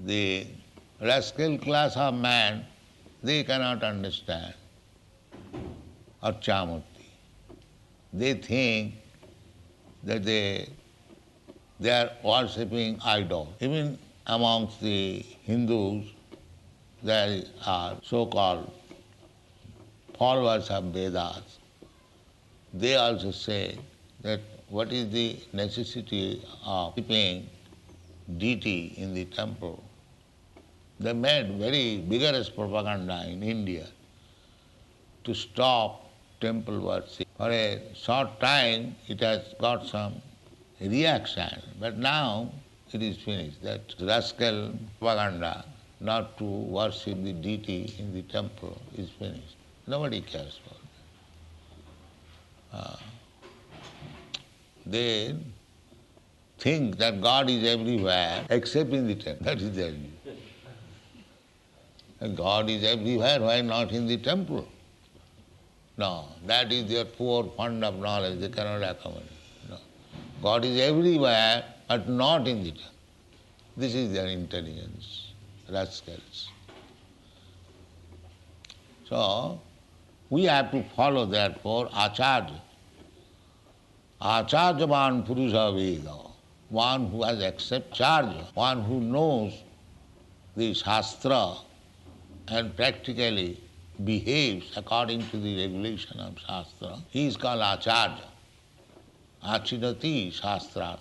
the rascal class of man, they cannot understand Arcamurti. They think that they are worshipping idols. Even amongst the Hindus, there are so-called followers of Vedas. They also say that what is the necessity of keeping deity in the temple? They made very vigorous propaganda in India to stop temple worship. For a short time it has got some reaction, but now it is finished. That rascal propaganda not to worship the deity in the temple is finished. Nobody cares for it. They think that God is everywhere except in the temple. That is their view. God is everywhere, why not in the temple? No, that is their poor fund of knowledge, they cannot accommodate. No. God is everywhere, but not in the temple. This is their intelligence, rascals. So, we have to follow therefore ācārya. Ācāryavan purusha veda, one who has accepted ācārya, one who knows the śāstra and practically behaves according to the regulation of śāstra, he is called ācārya. Ācirati śāstra.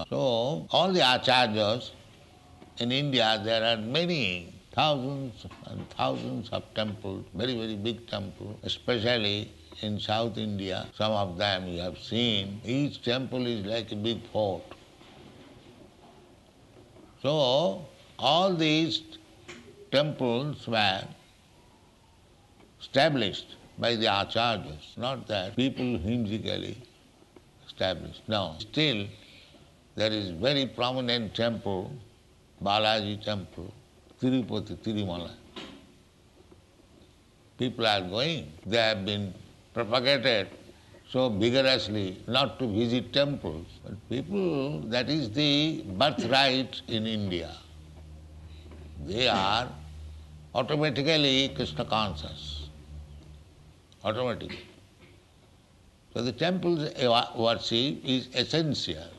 So, all the ācāryas in India, there are many, thousands and thousands of temples, very, very big temples, especially in South India. Some of them you have seen. Each temple is like a big fort. So, all these temples were established by the ācāryas, not that people whimsically established. No, still there is very prominent temple, Balaji temple, Tirupati, Tirumala. People are going. They have been propagated so vigorously not to visit temples. But people, that is the birthright in India. They are automatically Krishna conscious. Automatically. So the temple's worship is essential.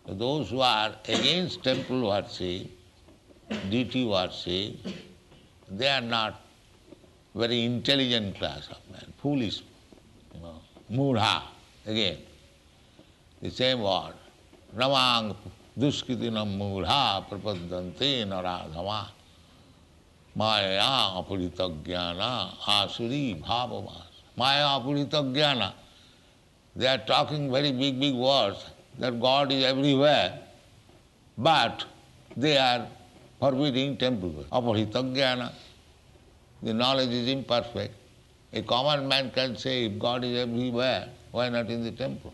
Those who are against temple worship, deity worship, they are not very intelligent class of men, foolish, mudha, again, the same word. Ramang duskitinam mudha prapadante naradhama maya apuritagyana asuri bhavavas. Maya apuritagyana. They are talking very big, big words that God is everywhere, but they are forbidding temple worship. Apuritagyana. The knowledge is imperfect. A common man can say, if God is everywhere, why not in the temple?